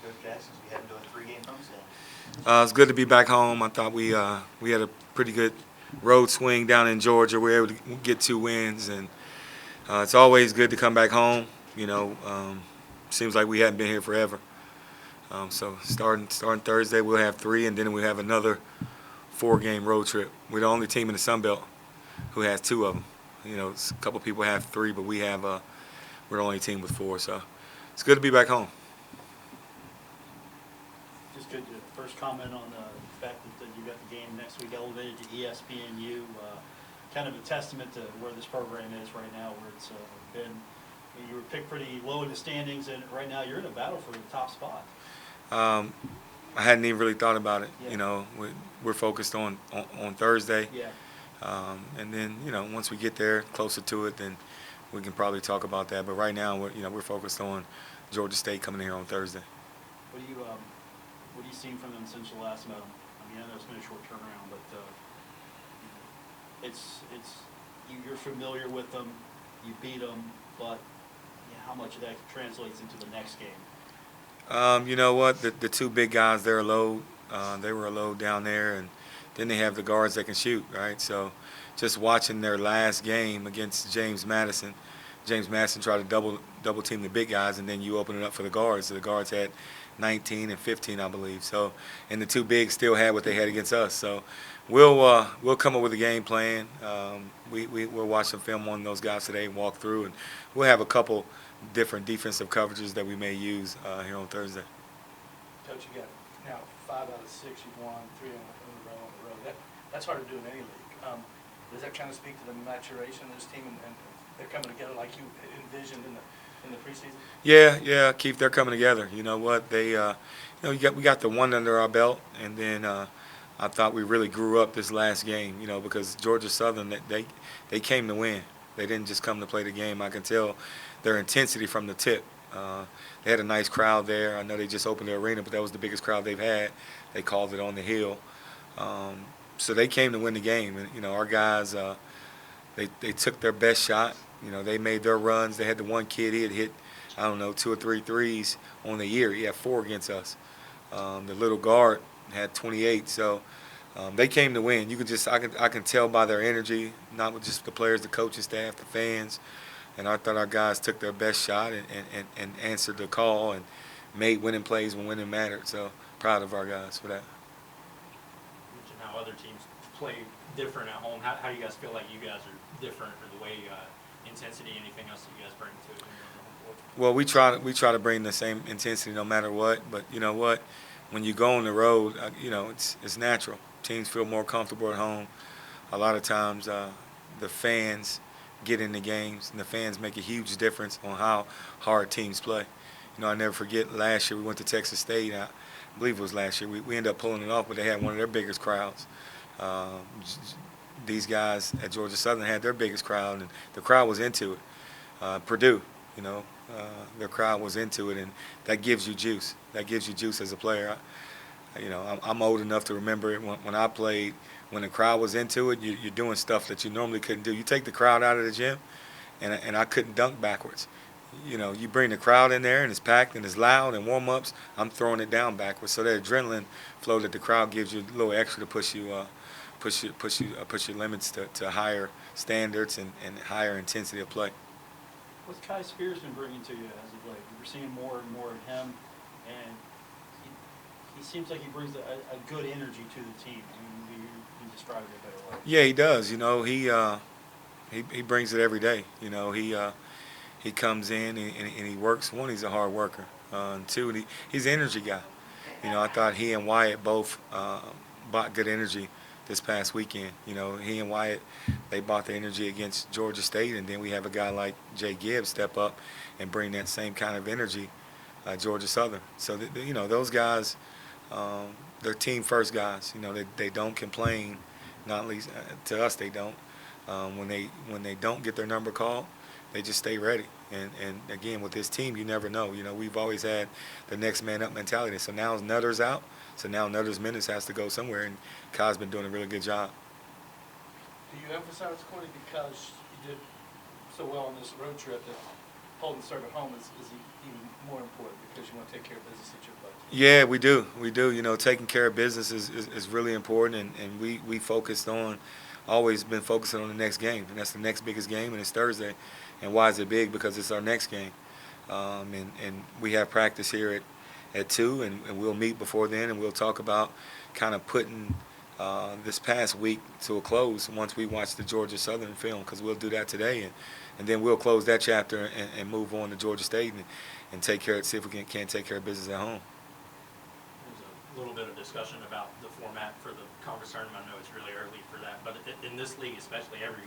Coach Jackson, we haven't done a 3-game homestand. It's good to be back home. I thought we had a pretty good road swing down in Georgia. We were able to get 2 wins, and it's always good to come back home. Seems like we hadn't been here forever. So starting Thursday, we'll have 3, and then we'll have another 4-game road trip. We're the only team in the Sun Belt who has 2 of them. A couple people have 3, but we're the only team with 4. So it's good to be back home. Just good. First comment on the fact that you got the game next week elevated to ESPNU. Kind of a testament to where this program is right now, where it's been. You were picked pretty low in the standings, and right now you're in a battle for the top spot. I hadn't even really thought about it. Yeah. We're focused on Thursday. Yeah. And then once we get there closer to it, then we can probably talk about that. But right now we're focused on Georgia State coming here on Thursday. What are you seeing from them since you last met them? I mean, I know it's been a short turnaround, but you're familiar with them. You beat them, but how much of that translates into the next game? You know what? The 2 big guys, they're a load. They were a load down there, and then they have the guards that can shoot, right? So just watching their last game against James Madison tried to double team the big guys, and then you open it up for the guards. So the guards had 19 and 15, I believe. So, and the 2 bigs still had what they had against us. So we'll come up with a game plan. We'll watch some film on those guys today and walk through, and we'll have a couple different defensive coverages that we may use here on Thursday. Coach, you got now 5 out of 6 you've won, 3 in a row on the road. That's hard to do in any league. Does that kind of speak to the maturation of this team and they're coming together like you envisioned in the preseason? Yeah, Keith, they're coming together. You know what? They, we got the 1 under our belt, and then I thought we really grew up this last game. Because Georgia Southern, they came to win. They didn't just come to play the game. I can tell their intensity from the tip. They had a nice crowd there. I know they just opened the arena, but that was the biggest crowd they've had. They called it on the hill. So they came to win the game. And, our guys, they took their best shot. They made their runs. They had the one kid, he had hit, 2 or 3 threes on the year. He had 4 against us. The little guard had 28. So they came to win. I can tell by their energy, not with just the players, the coaching staff, the fans. And I thought our guys took their best shot and answered the call and made winning plays when winning mattered. So proud of our guys for that. You mentioned how other teams play different at home. How do you guys feel like you guys are different, or the way intensity, anything else that you guys bring to it when you're on the home court? Well, we try to bring the same intensity no matter what. But you know what? When you go on the road, it's natural. Teams feel more comfortable at home. A lot of times the fans get in the games, and the fans make a huge difference on how hard teams play. I never forget last year we went to Texas State. I believe it was last year. We ended up pulling it off, but they had one of their biggest crowds. These guys at Georgia Southern had their biggest crowd, and the crowd was into it. Purdue, their crowd was into it, and that gives you juice. That gives you juice as a player. I'm old enough to remember it when I played. When the crowd was into it, you're doing stuff that you normally couldn't do. You take the crowd out of the gym, and I couldn't dunk backwards. You bring the crowd in there, and it's packed and it's loud, and warm-ups, I'm throwing it down backwards. So that adrenaline flow that the crowd gives you a little extra to push your limits to higher standards and higher intensity of play. What's Kai Spears been bringing to you as of late? We're seeing more and more of him, and he seems like he brings a good energy to the team. I mean, you describe it a better way. Yeah, he does. He brings it every day. He comes in and he works. 1, he's a hard worker. And 2, he's an energy guy. I thought he and Wyatt both bought good energy this past weekend. He and Wyatt, they bought the energy against Georgia State, and then we have a guy like Jay Gibbs step up and bring that same kind of energy Georgia Southern. So, those guys, they're team first guys. They don't complain, not at least to us they don't. When they don't get their number called, they just stay ready. And again, with this team, you never know. We've always had the next man up mentality. So now Nutter's out. So now Nutter's minutes has to go somewhere, and Kai's been doing a really good job. Do you emphasize, Corny, because you did so well on this road trip that holding serve at home is even more important because you want to take care of business at your place. Yeah, we do. We do. You know, taking care of business is really important, and we focused on, always been focusing on the next game, and that's the next biggest game, and it's Thursday. And why is it big? Because it's our next game. And we have practice here at 2, and we'll meet before then, and we'll talk about kind of putting this past week to a close once we watch the Georgia Southern film, because we'll do that today, and then we'll close that chapter and move on to Georgia State and take care, see if we can take care of business at home. There's a little bit of discussion about the format for the conference tournament. I know it's really early for that, but in this league especially, every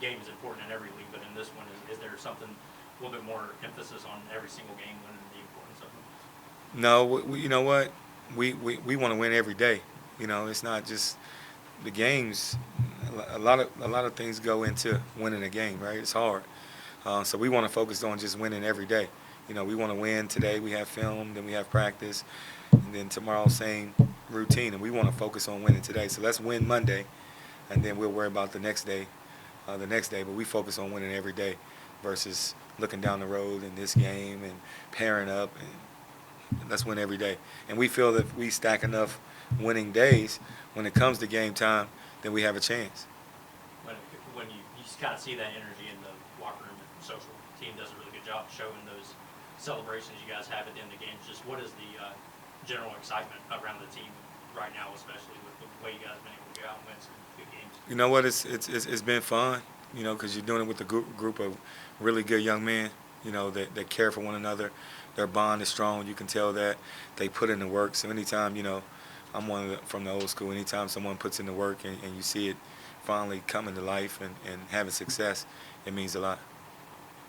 game is important in every league, but in this one, is there something, a little bit more emphasis on every single game and the importance of them? No, you know what? We want to win every day. You know, it's not just the games. A lot of things go into winning a game, right? It's hard. So we want to focus on just winning every day. You know, we want to win today. We have film, then we have practice, and then tomorrow same routine. And we want to focus on winning today. So let's win Monday, and then we'll worry about the next day. But we focus on winning every day versus looking down the road in this game and pairing up. And let's win every day. And we feel that if we stack enough winning days, when it comes to game time, then we have a chance. When you just kind of see that energy in the locker room, and social team does a really good job showing those celebrations you guys have at the end of the games. Just what is the general excitement around the team right now, especially with the way you guys have been able to go out and win some good games? You know what? It's been fun. You know, because you're doing it with a group of really good young men. You know that care for one another. Their bond is strong. You can tell that they put in the work. So anytime, you know, I'm from the old school. Anytime someone puts in the work and you see it finally coming to life and having success, it means a lot.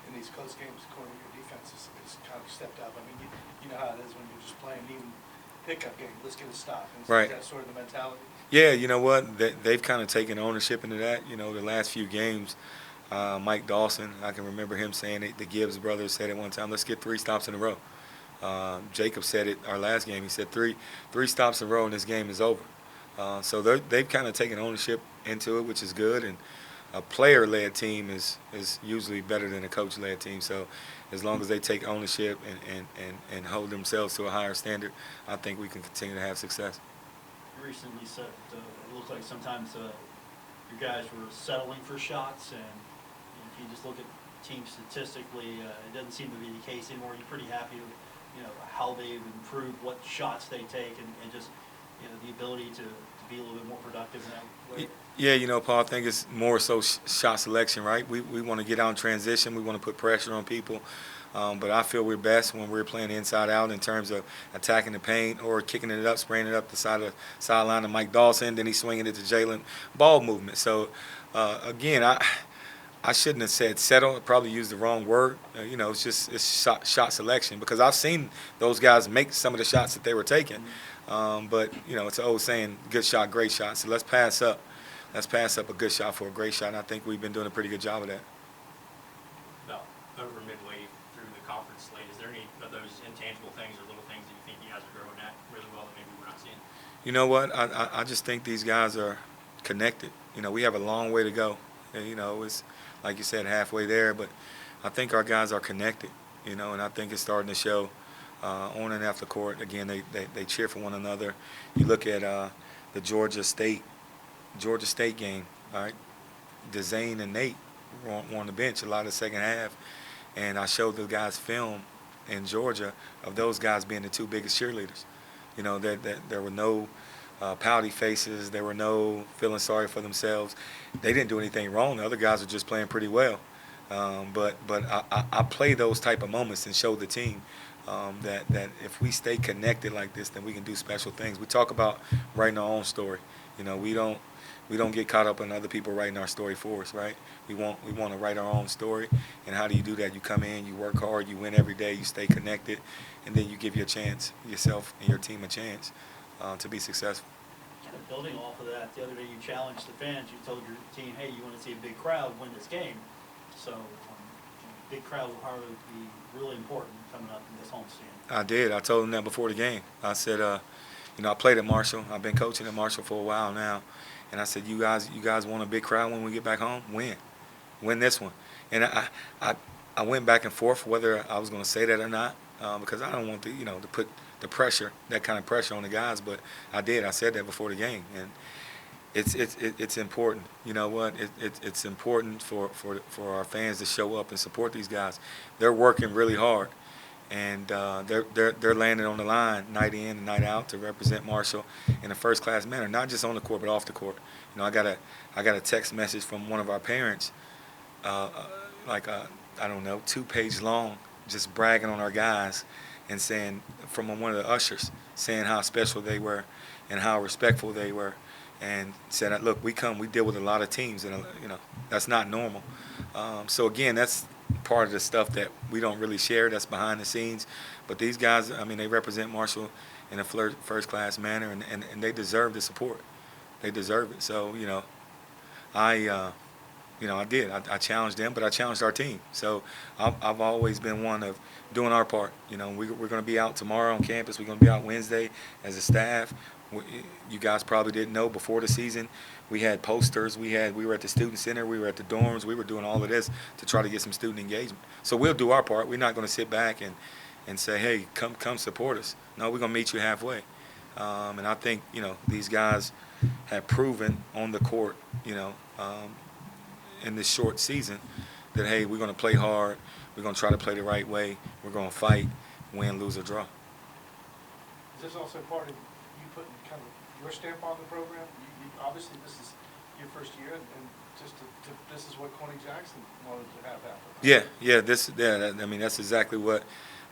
In these close games, Corny, your defense is kind of stepped up. I mean, you know how it is when you're just playing even pickup game. Let's get a stop. And so Right. Is that sort of the mentality? Yeah, you know what? They've kind of taken ownership into that. You know, the last few games, Mike Dawson, I can remember him saying it. The Gibbs brothers said it one time, let's get 3 stops in a row. Jacob said it our last game. He said three stops in a row and this game is over. So they've kind of taken ownership into it, which is good. And a player-led team is usually better than a coach-led team. So as long as they take ownership and hold themselves to a higher standard, I think we can continue to have success. You recently said it looked like sometimes your guys were settling for shots, and if you just look at teams statistically, it doesn't seem to be the case anymore. You're pretty happy with, you know, how they've improved, what shots they take, and just, you know, the ability to be a little bit more productive in that way. Yeah, you know, Paul, I think it's more so shot selection, right? We want to get out in transition. We want to put pressure on people. But I feel we're best when we're playing inside out in terms of attacking the paint or kicking it up, spraying it up the sideline to Mike Dawson. Then he's swinging it to Jalen. Ball movement. So, again, I shouldn't have said settle. I probably used the wrong word. You know, it's shot selection because I've seen those guys make some of the shots that they were taking. But, you know, it's an old saying, good shot, great shot. So let's pass up. Let's pass up a good shot for a great shot. And I think we've been doing a pretty good job of that. About over midway through the conference slate, is there any of those intangible things or little things that you think you guys are growing at really well that maybe we're not seeing? You know what? I just think these guys are connected. You know, we have a long way to go. And, you know, it's, like you said, halfway there. But I think our guys are connected, you know, and I think it's starting to show on and off the court. Again, they cheer for one another. You look at the Georgia State game, all right? Dzane and Nate were on the bench a lot of the second half. And I showed the guys film in Georgia of those guys being the 2 biggest cheerleaders. You know, there were no pouty faces. There were no feeling sorry for themselves. They didn't do anything wrong. The other guys were just playing pretty well. But I play those type of moments and show the team that if we stay connected like this, then we can do special things. We talk about writing our own story. You know, we don't get caught up in other people writing our story for us, right? We want to write our own story. And how do you do that? You come in, you work hard, you win every day, you stay connected, and then you give yourself and your team a chance to be successful. Kind of building off of that, the other day you challenged the fans. You told your team, hey, you want to see a big crowd win this game. So big crowd will probably be really important coming up in this homestand. I did. I told them that before the game. I said, you know, I played at Marshall. I've been coaching at Marshall for a while now. And I said, you guys want a big crowd when we get back home? Win this one. And I went back and forth whether I was going to say that or not. because I don't want to, to put the pressure, that kind of pressure on the guys. But I did. I said that before the game, and it's important. You know what? It's important for our fans to show up and support these guys. They're working really hard, and they're landing on the line night in and night out to represent Marshall in a first-class manner, not just on the court but off the court. I got a text message from one of our parents, I don't know, 2-page long, just bragging on our guys and saying, from one of the ushers, saying how special they were and how respectful they were, and said, look, we deal with a lot of teams, and that's not normal. So again, that's part of the stuff that we don't really share. That's behind the scenes. But these guys, I mean, they represent Marshall in a first-class manner, and they deserve the support. They deserve it. So I did. I challenged them, but I challenged our team. So I've always been one of doing our part. We're going to be out tomorrow on campus. We're going to be out Wednesday as a staff. You guys probably didn't know, before the season, we had posters. We were at the student center. We were at the dorms. We were doing all of this to try to get some student engagement. So we'll do our part. We're not going to sit back and say, hey, come support us. No, we're going to meet you halfway. And I think, these guys have proven on the court, in this short season, that, hey, we're going to play hard. We're going to try to play the right way. We're going to fight, win, lose, or draw. Is this also part of you putting kind of your stamp on the program? Obviously, this is your first year, and just this is what Corny Jackson wanted to have happen. I mean, that's exactly what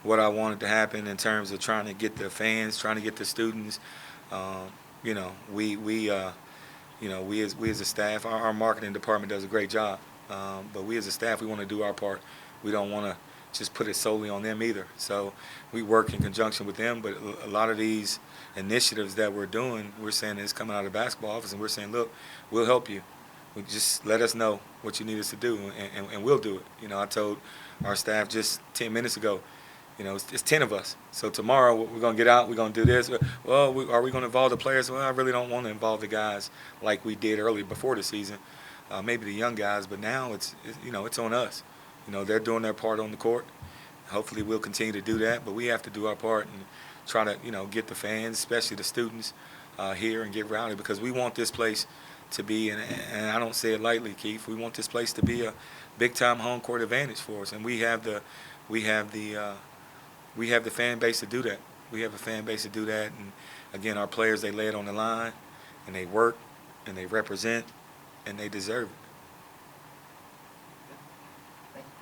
I wanted to happen in terms of trying to get the fans, trying to get the students. We as a staff, our marketing department does a great job. But we as a staff, we want to do our part. We don't want to just put it solely on them either. So we work in conjunction with them. But a lot of these initiatives that we're doing, we're saying it's coming out of the basketball office, and we're saying, look, we'll help you. Just let us know what you need us to do, and we'll do it. I told our staff just 10 minutes ago, it's 10 of us. So tomorrow we're going to get out, we're going to do this. Well, are we going to involve the players? Well, I really don't want to involve the guys like we did early before the season, maybe the young guys, but now it's on us. They're doing their part on the court. Hopefully we'll continue to do that, but we have to do our part and try to, get the fans, especially the students, here and get rowdy, because we want this place to be, and I don't say it lightly, Keith, we want this place to be a big-time home court advantage for us, and we have the fan base to do that. We have a fan base to do that, and again, our players, they lay it on the line, and they work, and they represent, and they deserve it. Thank you.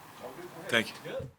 Thank you. Good.